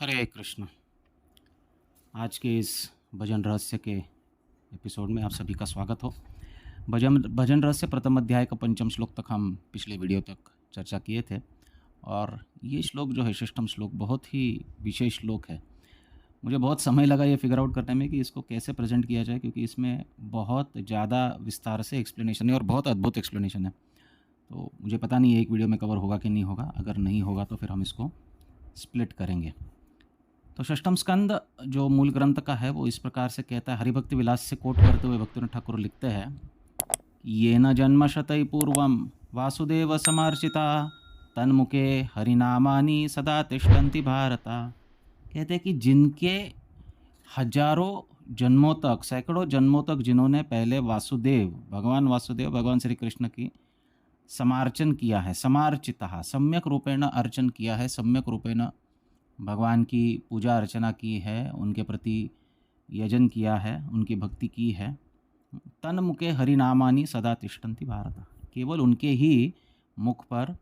हरे कृष्ण। आज के इस भजन रहस्य के एपिसोड में आप सभी का स्वागत हो। भजन भजन रहस्य प्रथम अध्याय का पंचम श्लोक तक हम पिछले वीडियो तक चर्चा किए थे और ये श्लोक जो है षष्ठम श्लोक बहुत ही विशेष श्लोक है। मुझे बहुत समय लगा ये फिगर आउट करने में कि इसको कैसे प्रेजेंट किया जाए, क्योंकि इसमें बहुत ज़्यादा विस्तार से एक्सप्लेनेशन है और बहुत अद्भुत एक्सप्लेनेशन है। तो मुझे पता नहीं एक वीडियो में कवर होगा कि नहीं होगा। अगर नहीं होगा तो फिर हम इसको स्प्लिट करेंगे। तो षष्ठम स्कंद जो मूल ग्रंथ का है वो इस प्रकार से कहता है। हरिभक्ति विलास से कोट करते हुए भक्तिनाथ ठाकुर लिखते हैं कि ये न जन्म शतई पूर्वम वासुदेव समर्चिता तन्मुखे हरिनामानि सदा तिष्ठन्ति भारता। कहते हैं कि जिनके हजारों जन्मों तक, सैकड़ों जन्मों तक जिन्होंने पहले वासुदेव भगवान श्री कृष्ण की समार्चन किया है, समार्चिता सम्यक रूपेण अर्चन किया है, सम्यक रूपेण भगवान की पूजा अर्चना की है, उनके प्रति यजन किया है, उनकी भक्ति की है। तन मुखे हरिनामानि सदा तिष्ठन्ति भारत। केवल उनके ही मुख पर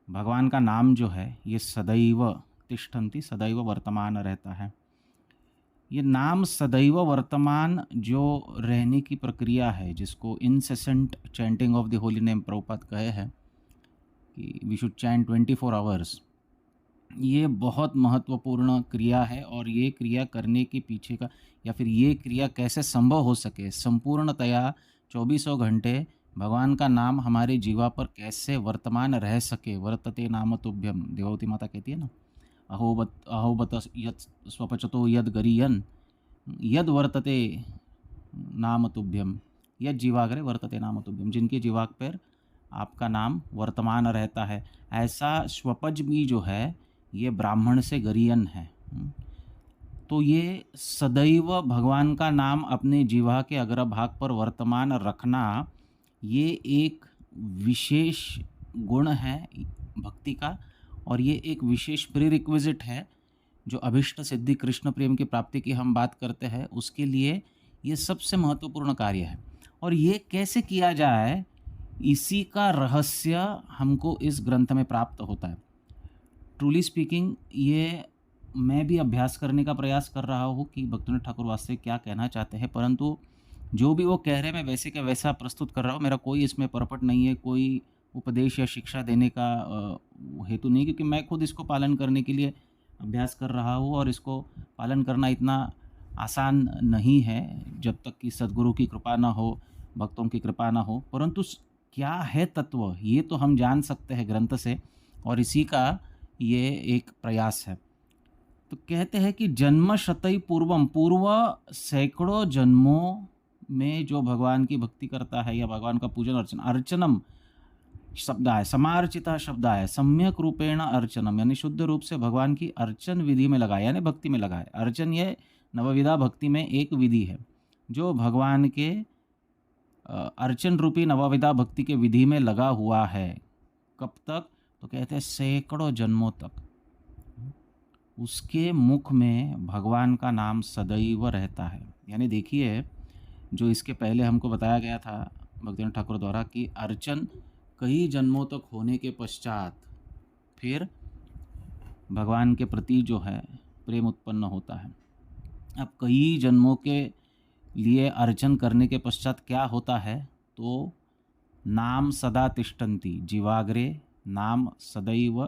भगवान का नाम जो है ये सदैव तिष्ठन्ति, सदैव वर्तमान रहता है। ये नाम सदैव वर्तमान जो रहने की प्रक्रिया है, जिसको incessant chanting of the holy name Prabhupada कहे हैं कि वी शुड चैंट 24 आवर्स, ये बहुत महत्वपूर्ण क्रिया है। और ये क्रिया करने के पीछे का, या फिर ये क्रिया कैसे संभव हो सके, संपूर्णतया 24 घंटे भगवान का नाम हमारे जीवा पर कैसे वर्तमान रह सके। वर्तते नाम तुभ्यम, देववती माता कहती है ना, अहोबत यत् स्वपचतो यद गरीयन यद वर्तते नाम तुभ्यम यद जीवाग्रे वर्तते नाम तुभ्यम। जिनके जीवाग पर आपका नाम वर्तमान रहता है, ऐसा स्वपज भी जो है ये ब्राह्मण से गरीयन है। तो ये सदैव भगवान का नाम अपने जीवा के अग्रभाग पर वर्तमान रखना, ये एक विशेष गुण है भक्ति का, और ये एक विशेष प्रीरिक्विजिट है जो अभिष्ट सिद्धि कृष्ण प्रेम की प्राप्ति की हम बात करते हैं, उसके लिए ये सबसे महत्वपूर्ण कार्य है। और ये कैसे किया जाए, इसी का रहस्य हमको इस ग्रंथ में प्राप्त होता है। ट्रूली स्पीकिंग, ये मैं भी अभ्यास करने का प्रयास कर रहा हूँ कि भक्तिनाथ ठाकुर वास्तविक क्या कहना चाहते हैं, परंतु जो भी वो कह रहे हैं मैं वैसे का वैसा प्रस्तुत कर रहा हूँ। मेरा कोई इसमें परपट नहीं है, कोई उपदेश या शिक्षा देने का हेतु नहीं, क्योंकि मैं खुद इसको पालन करने के लिए अभ्यास कर रहा हूँ और इसको पालन करना इतना आसान नहीं है जब तक कि सद्गुरु की कृपा ना हो, भक्तों की कृपा ना हो। परंतु क्या है तत्व, ये तो हम जान सकते हैं ग्रंथ से, और इसी का ये एक प्रयास है। तो कहते हैं कि जन्म शतई पूर्वम, पूर्व सैकड़ों जन्मों में जो भगवान की भक्ति करता है या भगवान का पूजन अर्चन, अर्चनम शब्द आए, समार्चिता शब्द आए, सम्यक रूपेण अर्चनम, यानी शुद्ध रूप से भगवान की अर्चन विधि में लगाए, यानी भक्ति में लगाए। अर्चन ये नवविधा भक्ति में एक विधि है जो भगवान के अर्चन रूपी नवविधा भक्ति के विधि में लगा हुआ है। कब तक? तो कहते हैं सैकड़ों जन्मों तक उसके मुख में भगवान का नाम सदैव रहता है। यानी देखिए, जो इसके पहले हमको बताया गया था भक्तिनाथ ठाकुर द्वारा कि अर्चन कई जन्मों तक होने के पश्चात फिर भगवान के प्रति जो है प्रेम उत्पन्न होता है। अब कई जन्मों के लिए अर्चन करने के पश्चात क्या होता है, तो नाम सदा तिष्ठन्ति, जीवाग्रे नाम सदैव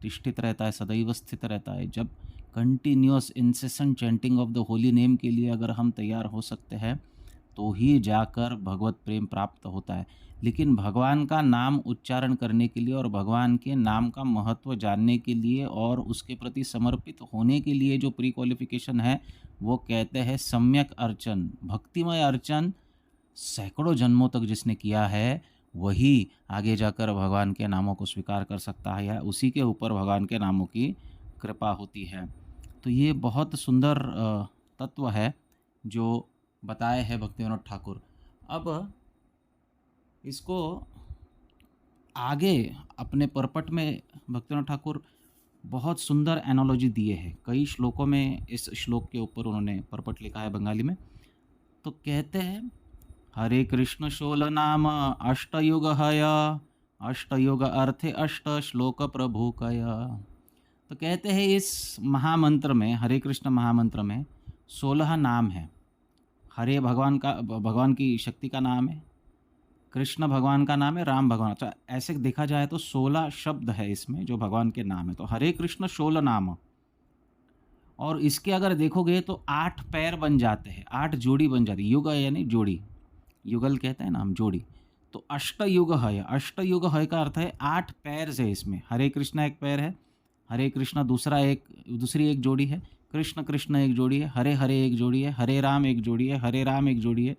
तिष्ठित रहता है, सदैव स्थित रहता है। जब continuous incessant chanting of the holy name के लिए अगर हम तैयार हो सकते हैं तो ही जाकर भगवत प्रेम प्राप्त होता है। लेकिन भगवान का नाम उच्चारण करने के लिए और भगवान के नाम का महत्व जानने के लिए और उसके प्रति समर्पित होने के लिए जो प्री क्वालिफिकेशन है वो कहते हैं सम्यक अर्चन, भक्तिमय अर्चन। सैकड़ों जन्मों तक जिसने किया है वही आगे जाकर भगवान के नामों को स्वीकार कर सकता है, या उसी के ऊपर भगवान के नामों की कृपा होती है। तो ये बहुत सुंदर तत्व है जो बताए हैं भक्तिविनोद ठाकुर। अब इसको आगे अपने परपट में भक्तिविनोद ठाकुर बहुत सुंदर एनालॉजी दिए हैं। कई श्लोकों में इस श्लोक के ऊपर उन्होंने परपट लिखा है बंगाली में। तो कहते हैं, हरे कृष्ण शोल नाम अष्टयुग हय, अष्टयुग अर्थे अष्ट श्लोक प्रभु कय, तो कहते हैं इस महामंत्र में, हरे कृष्ण महामंत्र में 16 नाम है। हरे भगवान की शक्ति का नाम है, कृष्ण भगवान का नाम है, राम भगवान। अच्छा, ऐसे देखा जाए तो 16 शब्द है इसमें जो भगवान के नाम है। तो हरे कृष्ण 16 नाम, और इसके अगर देखोगे तो 8 पैर बन जाते हैं, 8 जोड़ी बन जाती है। युग यानी जोड़ी, युगल कहते हैं ना हम, जोड़ी। तो अष्टयुग है, अष्टयुग है का अर्थ है 8 पैर से इसमें। हरे कृष्ण एक पैर है, हरे कृष्ण दूसरी एक जोड़ी है, कृष्ण कृष्ण एक जोड़ी है, हरे हरे एक जोड़ी है, हरे राम एक जोड़ी है, हरे राम एक जोड़ी है,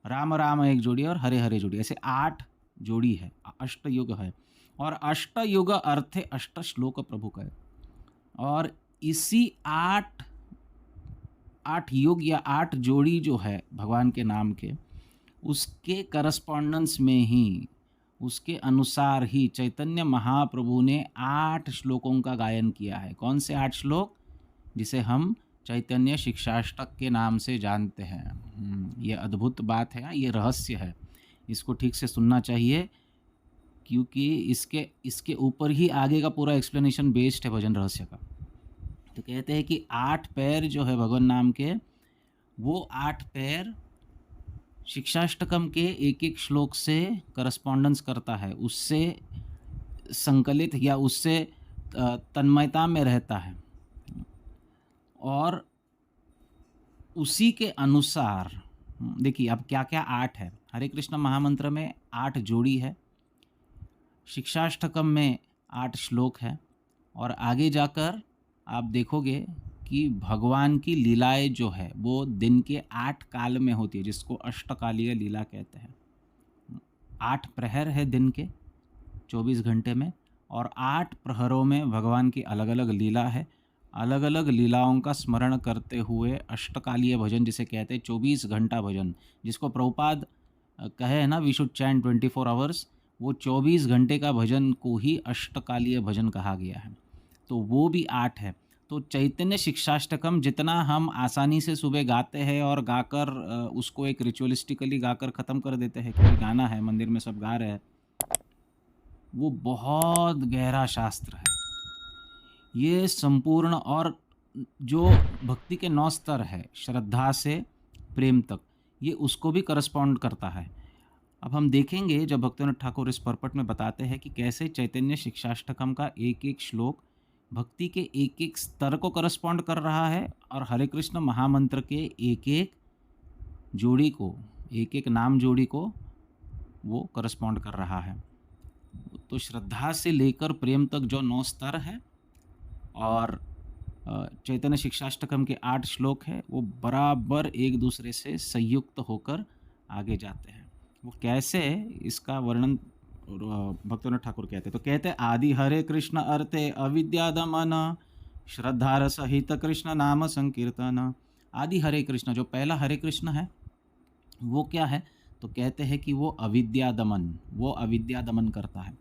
राम राम एक जोड़ी है, और हरे हरे जोड़ी। ऐसे 8 जोड़ी है, अष्टयुग है। और अष्टयुग अर्थ है अष्ट श्लोक प्रभु का है। और इसी 8 युग या 8 जोड़ी जो है भगवान के नाम के, उसके करस्पॉन्डेंस में ही, उसके अनुसार ही चैतन्य महाप्रभु ने 8 श्लोकों का गायन किया है। कौन से 8 श्लोक? जिसे हम चैतन्य शिक्षाष्टक के नाम से जानते हैं। ये अद्भुत बात है, ये रहस्य है, इसको ठीक से सुनना चाहिए, क्योंकि इसके ऊपर ही आगे का पूरा एक्सप्लेनेशन बेस्ड है भजन रहस्य का। तो कहते हैं कि 8 पैर जो है भगवान नाम के, वो 8 पैर शिक्षाष्टकम के एक एक श्लोक से करस्पॉन्डेंस करता है, उससे संकलित या उससे तन्मयता में रहता है। और उसी के अनुसार देखिए अब क्या क्या 8 है। हरे कृष्ण महामंत्र में 8 जोड़ी है, शिक्षाष्टकम में 8 श्लोक है, और आगे जाकर आप देखोगे कि भगवान की लीलाएं जो है वो दिन के 8 काल में होती है, जिसको अष्टकालीय लीला कहते हैं। 8 प्रहर है दिन के 24 घंटे में, और 8 प्रहरों में भगवान की अलग अलग लीला है। अलग अलग लीलाओं का स्मरण करते हुए अष्टकालीय भजन जिसे कहते हैं, 24 घंटा भजन, जिसको प्रभुपाद कहे है ना, वी शुड चैंट 24 आवर्स, वो 24 घंटे का भजन को ही अष्टकालीय भजन कहा गया है। तो वो भी 8 है। तो चैतन्य शिक्षाष्टकम जितना हम आसानी से सुबह गाते हैं और गाकर उसको एक रिचुअलिस्टिकली गाकर ख़त्म कर देते हैं, क्योंकि गाना है, मंदिर में सब गा रहे हैं, वो बहुत गहरा शास्त्र है। ये संपूर्ण, और जो भक्ति के 9 स्तर है, श्रद्धा से प्रेम तक, ये उसको भी करस्पॉन्ड करता है। अब हम देखेंगे जब भक्तिनाथ ठाकुर इस परपट में बताते हैं कि कैसे चैतन्य शिक्षाष्टकम का एक एक श्लोक भक्ति के एक एक स्तर को करस्पॉन्ड कर रहा है, और हरे कृष्ण महामंत्र के एक एक जोड़ी को, एक एक नाम जोड़ी को वो करस्पॉन्ड कर रहा है। तो श्रद्धा से लेकर प्रेम तक जो 9 स्तर है, और चैतन्य शिक्षाष्टकम के 8 श्लोक है, वो बराबर एक दूसरे से संयुक्त होकर आगे जाते हैं। वो कैसे, इसका वर्णन भक्तनाथ ठाकुर कहते हैं। तो कहते हैं, आदि हरे कृष्ण अर्थे अविद्या दमन, श्रद्धार सहित कृष्ण नाम संकीर्तन। आदि हरे कृष्ण, जो पहला हरे कृष्ण है वो क्या है? तो कहते हैं कि वो अविद्या दमन, वो अविद्या दमन करता है।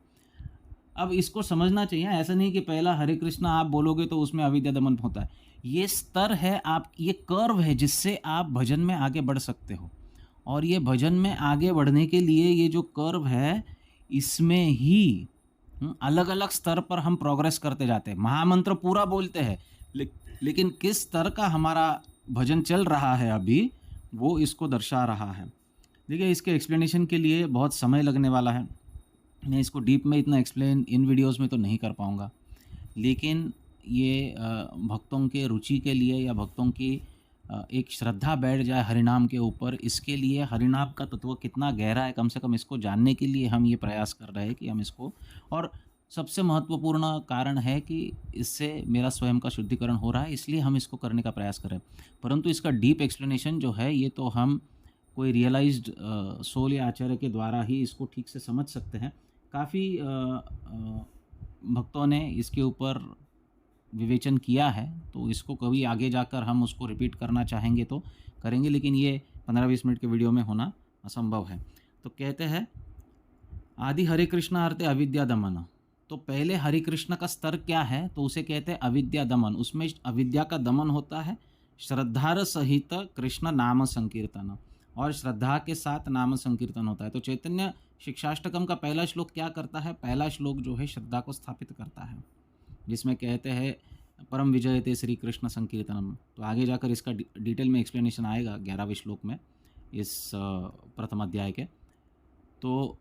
अब इसको समझना चाहिए, ऐसा नहीं कि पहला हरे कृष्ण आप बोलोगे तो उसमें अविद्या दमन होता है। ये स्तर है, आप, ये कर्व है जिससे आप भजन में आगे बढ़ सकते हो। और ये भजन में आगे बढ़ने के लिए ये जो कर्व है, इसमें ही अलग अलग स्तर पर हम प्रोग्रेस करते जाते हैं। महामंत्र पूरा बोलते हैं, लेकिन किस स्तर का हमारा भजन चल रहा है अभी, वो इसको दर्शा रहा है। देखिए, इसके एक्सप्लेनेशन के लिए बहुत समय लगने वाला है, मैं इसको डीप में इतना एक्सप्लेन इन वीडियोस में तो नहीं कर पाऊँगा, लेकिन ये भक्तों के रुचि के लिए, या भक्तों की एक श्रद्धा बैठ जाए हरिनाम के ऊपर, इसके लिए हरिनाम का तत्व कितना गहरा है, कम से कम इसको जानने के लिए हम ये प्रयास कर रहे हैं कि हम इसको, और सबसे महत्वपूर्ण कारण है कि इससे मेरा स्वयं का शुद्धिकरण हो रहा है, इसलिए हम इसको करने का प्रयास कर रहे हैं। परंतु इसका डीप एक्सप्लेनेशन जो है, ये तो हम कोई रियलाइज्ड सोल या आचार्य के द्वारा ही इसको ठीक से समझ सकते हैं। काफ़ी भक्तों ने इसके ऊपर विवेचन किया है, तो इसको कभी आगे जाकर हम उसको रिपीट करना चाहेंगे तो करेंगे, लेकिन ये 15-20 मिनट के वीडियो में होना असंभव है। तो कहते हैं, आदि हरे कृष्ण अर्थे अविद्या दमन। तो पहले हरे कृष्ण का स्तर क्या है? तो उसे कहते हैं अविद्या दमन। उसमें अविद्या का दमन होता है, श्रद्धार सहित कृष्ण नाम संकीर्तन, और श्रद्धा के साथ नाम संकीर्तन होता है। तो चैतन्य शिक्षाष्टकम का पहला श्लोक क्या करता है? पहला श्लोक जो है श्रद्धा को स्थापित करता है, जिसमें कहते हैं परम विजयते श्री कृष्ण संकीर्तनम। तो आगे जाकर इसका डिटेल में एक्सप्लेनेशन आएगा 11वें श्लोक में इस प्रथम अध्याय के। तो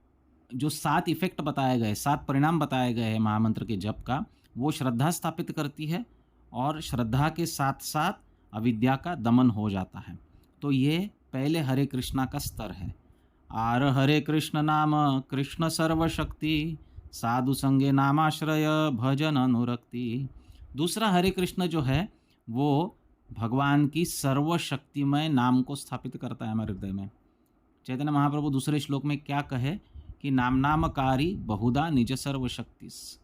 जो 7 इफेक्ट बताए गए, 7 परिणाम बताए गए हैं महामंत्र के जप का, वो श्रद्धा स्थापित करती है और श्रद्धा के साथ साथ अविद्या का दमन हो जाता है। तो ये पहले हरे कृष्णा का स्तर है। आर हरे कृष्ण नाम कृष्ण सर्वशक्ति, साधु संगे नामाश्रय भजन अनुरक्ति। दूसरा हरे कृष्ण जो है वो भगवान की सर्वशक्तिमय नाम को स्थापित करता है हमारे हृदय में। चैतन्य महाप्रभु दूसरे श्लोक में क्या कहे कि नाम नामकारी बहुधा निज सर्वशक्तिस।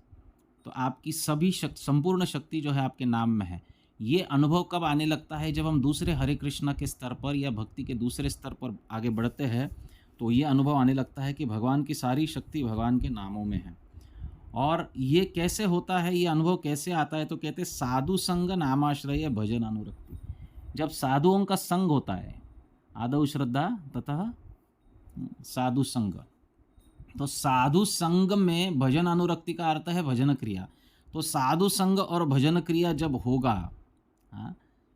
तो आपकी सभी संपूर्ण शक्ति जो है आपके नाम में है। ये अनुभव कब आने लगता है? जब हम दूसरे हरे कृष्ण के स्तर पर या भक्ति के दूसरे स्तर पर आगे बढ़ते हैं, तो ये अनुभव आने लगता है कि भगवान की सारी शक्ति भगवान के नामों में है। और ये कैसे होता है, ये अनुभव कैसे आता है? तो कहते साधु संग नामाश्रय भजन अनुरक्ति। जब साधुओं का संग होता है, आदौ श्रद्धा तथा साधु संग, तो साधु संग में भजन अनुरक्ति का अर्थ है भजन क्रिया। तो साधु संग और भजन क्रिया जब होगा,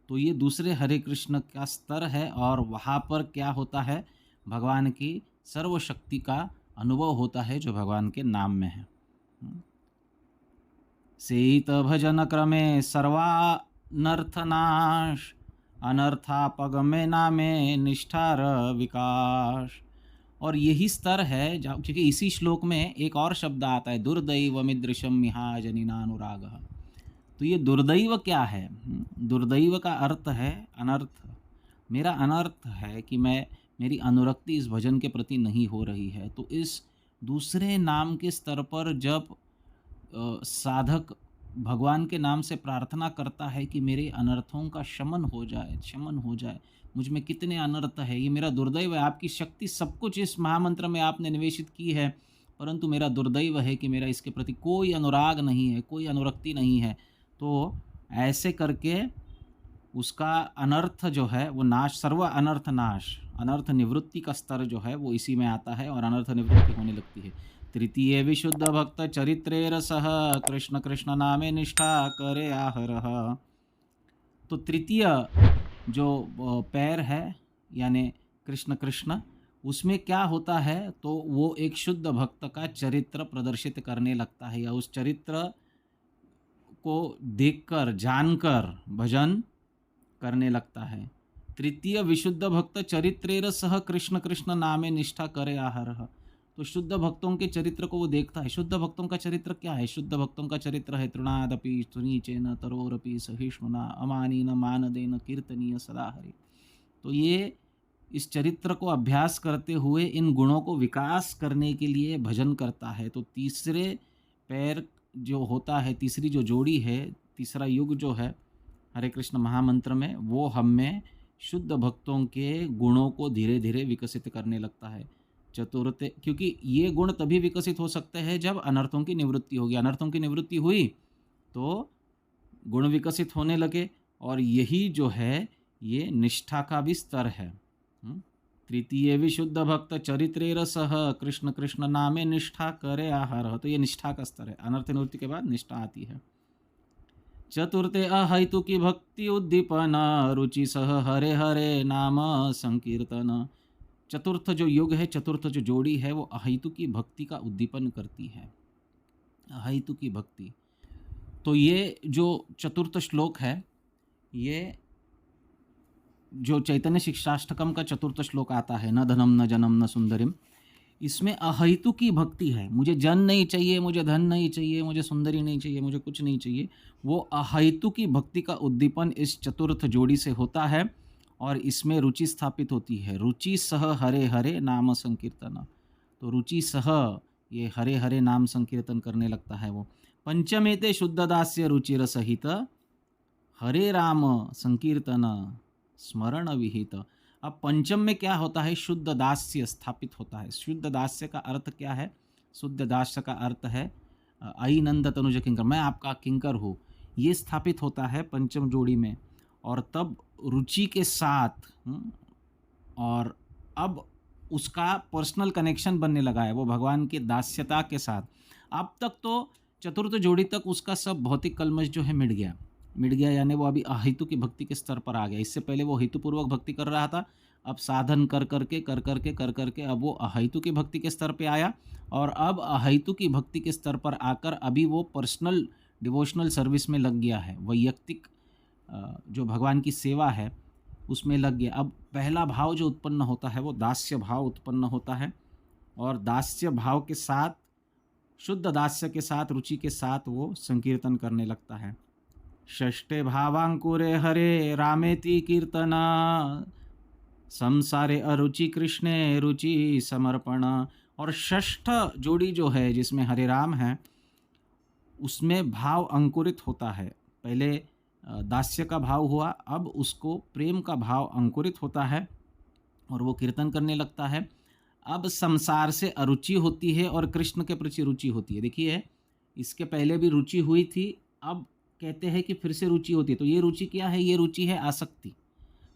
तो ये दूसरे हरे कृष्ण का स्तर है और वहाँ पर क्या होता है? भगवान की सर्वशक्ति का अनुभव होता है जो भगवान के नाम में है। सेत भजन क्रमे सर्वानर्थनाश, अनर्थापगमे नामे निष्ठार विकास। और यही स्तर है क्योंकि इसी श्लोक में एक और शब्द आता है दुर्दैवमिदृशम मिहाजनिनानुराग। तो ये दुर्दैव क्या है? दुर्दैव का अर्थ है अनर्थ। मेरा अनर्थ है कि मेरी अनुरक्ति इस भजन के प्रति नहीं हो रही है। तो इस दूसरे नाम के स्तर पर जब साधक भगवान के नाम से प्रार्थना करता है कि मेरे अनर्थों का शमन हो जाए, मुझ में कितने अनर्थ है, ये मेरा दुर्दैव है। आपकी शक्ति सब कुछ इस महामंत्र में आपने निवेशित की है, परंतु मेरा दुर्दैव है कि मेरा इसके प्रति कोई अनुराग नहीं है, कोई अनुरक्ति नहीं है। तो ऐसे करके उसका अनर्थ जो है वो नाश, सर्व अनर्थ नाश, अनर्थ निवृत्ति का स्तर जो है वो इसी में आता है और अनर्थ निवृत्ति होने लगती है। तृतीय विशुद्ध भक्त चरित्रे रसः, कृष्ण कृष्ण नामे निष्ठा करे आहरः। तो तृतीय जो पैर है यानी कृष्ण कृष्ण, उसमें क्या होता है? तो वो एक शुद्ध भक्त का चरित्र प्रदर्शित करने लगता है या उस चरित्र को देखकर जानकर भजन करने लगता है। तृतीय विशुद्ध भक्त चरित्रेर सह कृष्ण कृष्ण नामे निष्ठा करे आहरः। तो शुद्ध भक्तों के चरित्र को वो देखता है। शुद्ध भक्तों का चरित्र क्या है? शुद्ध भक्तों का चरित्र है तृणादपि स्तुनीचेन तरोरपि सहिष्णुना अमानीन मानदेन कीर्तनीय सदा हरि। तो ये इस चरित्र को अभ्यास करते हुए इन गुणों को विकास करने के लिए भजन करता है। तो तीसरे पैर जो होता है, तीसरी जो जोड़ी है, तीसरा युग जो है हरे कृष्ण महामंत्र में, वो हम में शुद्ध भक्तों के गुणों को धीरे धीरे विकसित करने लगता है। चतुर्थ, क्योंकि ये गुण तभी विकसित हो सकते हैं जब अनर्थों की निवृत्ति होगी। अनर्थों की निवृत्ति हुई तो गुण विकसित होने लगे और यही जो है ये निष्ठा का भी स्तर है। तृतीय विशुद्ध भक्त चरित्रे रसः, कृष्ण कृष्ण नामे निष्ठा करे आहरः। तो ये निष्ठा का स्तर है। अनर्थ निवृत्ति के बाद निष्ठा आती है। चतुर्थे अहैतु की भक्ति उद्दीपन, रुचि सह हरे हरे नाम संकीर्तन। चतुर्थ जो युग है, चतुर्थ जो जोड़ी है, वो अहैतु की भक्ति का उद्दीपन करती है। अहैतु की भक्ति, तो ये जो चतुर्थ श्लोक है, ये जो चैतन्य शिक्षाष्टकम का चतुर्थ श्लोक आता है, न धनम न जनम न सुंदरिम, इसमें अहैतु की भक्ति है। मुझे जन नहीं चाहिए, मुझे धन नहीं चाहिए, मुझे सुंदरी नहीं चाहिए, मुझे कुछ नहीं चाहिए। वो अहैतु की भक्ति का उद्दीपन इस चतुर्थ जोड़ी से होता है और इसमें रुचि स्थापित होती है। रुचि सह हरे हरे नाम संकीर्तन। तो रुचि सह ये हरे हरे नाम संकीर्तन करने लगता है वो। पंचमेते शुद्ध दास्य रुचिर सहित, हरे राम संकीर्तन स्मरण विहित। अब पंचम में क्या होता है? शुद्ध दास्य स्थापित होता है। शुद्ध दास्य का अर्थ क्या है? शुद्ध दास्य का अर्थ है आई नंद तनुज किंकर, मैं आपका किंकर हूँ। ये स्थापित होता है पंचम जोड़ी में। और तब रुचि के साथ और अब उसका पर्सनल कनेक्शन बनने लगा है वो भगवान की दास्यता के साथ। अब तक तो चतुर्थ जोड़ी तक उसका सब भौतिक कलमश जो है मिट गया, मिट गया, यानी वो अभी अहेतु की भक्ति के स्तर पर आ गया। इससे पहले वो हेतुपूर्वक भक्ति कर रहा था, अब साधन कर करके अब वो अहेतु की भक्ति के स्तर पे आया, और अब अहेतु की भक्ति के स्तर पर आकर अभी वो पर्सनल डिवोशनल सर्विस में लग गया है, वैयक्तिक जो भगवान की सेवा है उसमें लग गया। अब पहला भाव जो उत्पन्न होता है वो दास्य भाव उत्पन्न होता है, और दास्य भाव के साथ, शुद्ध दास्य के साथ, रुचि के साथ वो संकीर्तन करने लगता है। षष्ठे भावांकुरे हरे रामेति कीर्तना, संसारे अरुचि कृष्णे रुचि समर्पण। और षष्ठ जोड़ी जो है जिसमें हरे राम है, उसमें भाव अंकुरित होता है। पहले दास्य का भाव हुआ, अब उसको प्रेम का भाव अंकुरित होता है और वो कीर्तन करने लगता है। अब संसार से अरुचि होती है और कृष्ण के प्रति रुचि होती है। देखिए, इसके पहले भी रुचि हुई थी, अब कहते हैं कि फिर से रुचि होती है। तो ये रुचि क्या है? ये रुचि है आसक्ति।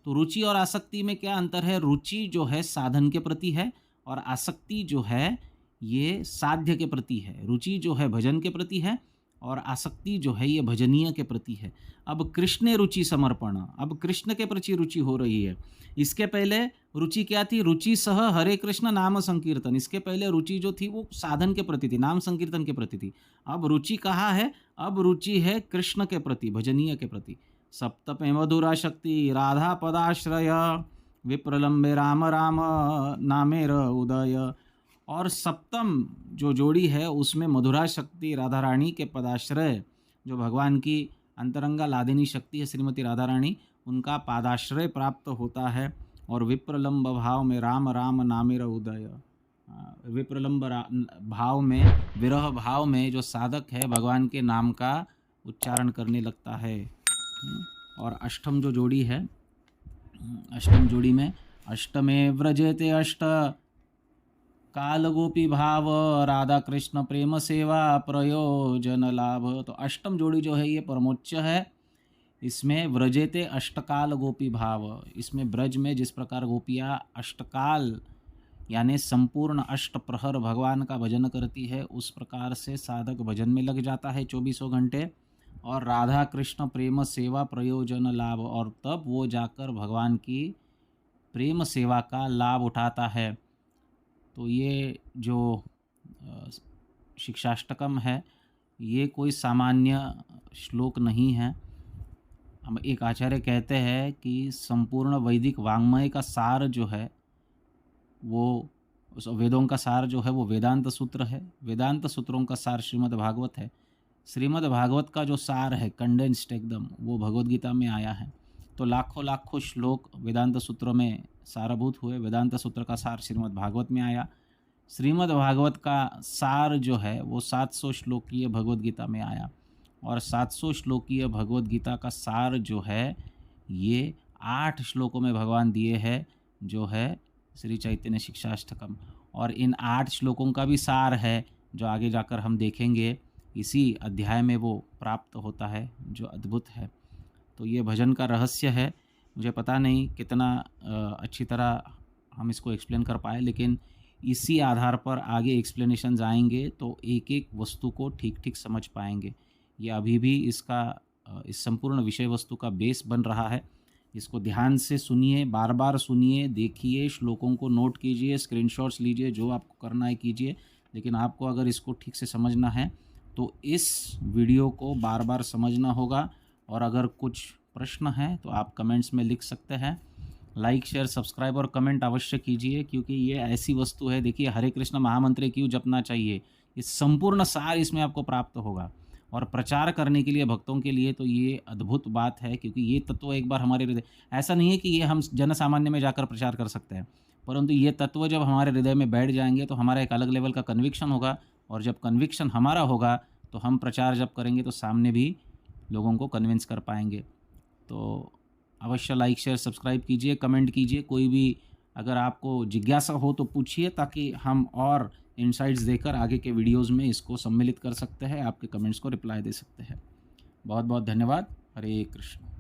तो रुचि और आसक्ति में क्या अंतर है? रुचि जो है साधन के प्रति है, और आसक्ति जो है ये साध्य के प्रति है। रुचि जो है भजन के प्रति है, और आसक्ति जो है ये भजनीय के प्रति है। अब कृष्ण रुचि समर्पण, अब कृष्ण के प्रति रुचि हो रही है। इसके पहले रुचि क्या थी? रुचि सह हरे कृष्ण नाम संकीर्तन। इसके पहले रुचि जो थी वो साधन के प्रति थी, नाम संकीर्तन के प्रति थी। अब रुचि कहाँ है? अब रुचि है कृष्ण के प्रति, भजनीय के प्रति। सप्तमे मधुरा शक्ति राधा पदाश्रय, विप्रलंबे राम राम नामेर उदय। और सप्तम जो जोड़ी है उसमें मधुरा शक्ति राधा रानी के पदाश्रय, जो भगवान की अंतरंगा लादिनी शक्ति है श्रीमती राधा रानी, उनका पादाश्रय प्राप्त होता है। और विप्रलंब भाव में राम राम नामेर उदय, विप्रलंब भाव में, विरह भाव में जो साधक है भगवान के नाम का उच्चारण करने लगता है। और अष्टम जो जोड़ी है, अष्टम जोड़ी में अष्टमे व्रजेते अष्ट काल गोपी भाव, राधा कृष्ण प्रेम सेवा प्रयोजन लाभ। तो अष्टम जोड़ी जो है ये परमोच्च है। इसमें व्रजेते अष्टकाल गोपी भाव, इसमें ब्रज में जिस प्रकार गोपियाँ अष्टकाल यानी संपूर्ण अष्ट प्रहर भगवान का भजन करती है, उस प्रकार से साधक भजन में लग जाता है 24 घंटे। और राधा कृष्ण प्रेम सेवा प्रयोजन लाभ, और तब वो जाकर भगवान की प्रेम सेवा का लाभ उठाता है। तो ये जो शिक्षाष्टकम है ये कोई सामान्य श्लोक नहीं है। हम एक आचार्य कहते हैं कि संपूर्ण वैदिक वाङ्मय का सार जो है वो, उस वेदों का सार जो है वो वेदांत सूत्र है। वेदांत सूत्रों का सार श्रीमद् भागवत है। श्रीमद् भागवत का जो सार है कंडेंस्ड एकदम, वो भगवद गीता में आया है। तो लाखों लाखों श्लोक वेदांत सूत्रों में सारभूत हुए। वेदांत सूत्र का सार श्रीमद् भागवत में आया। श्रीमद् भागवत का सार जो है वो 700 श्लोकीय भगवद गीता में आया। और 700 श्लोकीय भगवद गीता का सार जो है ये 8 श्लोकों में भगवान दिए हैं, जो है श्री चैतन्य शिक्षाष्टकम। और इन 8 श्लोकों का भी सार है जो आगे जाकर हम देखेंगे, इसी अध्याय में वो प्राप्त होता है, जो अद्भुत है। तो ये भजन का रहस्य है। मुझे पता नहीं कितना अच्छी तरह हम इसको एक्सप्लेन कर पाए, लेकिन इसी आधार पर आगे एक्सप्लेनेशंस आएंगे तो एक एक वस्तु को ठीक ठीक समझ पाएंगे। ये अभी भी इसका इस संपूर्ण विषय वस्तु का बेस बन रहा है। इसको ध्यान से सुनिए, बार बार सुनिए, देखिए, श्लोकों को नोट कीजिए, स्क्रीनशॉट्स लीजिए, जो आपको करना है कीजिए। लेकिन आपको अगर इसको ठीक से समझना है तो इस वीडियो को बार बार समझना होगा। और अगर कुछ प्रश्न है तो आप कमेंट्स में लिख सकते हैं। लाइक, शेयर, सब्सक्राइब और कमेंट अवश्य कीजिए, क्योंकि ये ऐसी वस्तु है। देखिए, हरे कृष्ण महामंत्र क्यों जपना चाहिए, ये संपूर्ण सार इसमें आपको प्राप्त होगा। और प्रचार करने के लिए, भक्तों के लिए तो ये अद्भुत बात है, क्योंकि ये तत्व एक बार हमारे हृदय, ऐसा नहीं है कि ये हम जन सामान्य में जाकर प्रचार कर सकते हैं, परंतु ये तत्व जब हमारे हृदय में बैठ जाएंगे तो हमारा एक अलग लेवल का कन्विक्शन होगा। और जब कन्विक्शन हमारा होगा तो हम प्रचार जब करेंगे तो सामने भी लोगों को कन्विंस कर पाएंगे। तो अवश्य लाइक, शेयर, सब्सक्राइब कीजिए, कमेंट कीजिए। कोई भी अगर आपको जिज्ञासा हो तो पूछिए, ताकि हम और इनसाइट्स देकर आगे के वीडियोस में इसको सम्मिलित कर सकते हैं, आपके कमेंट्स को रिप्लाई दे सकते हैं। बहुत बहुत धन्यवाद। हरे कृष्ण।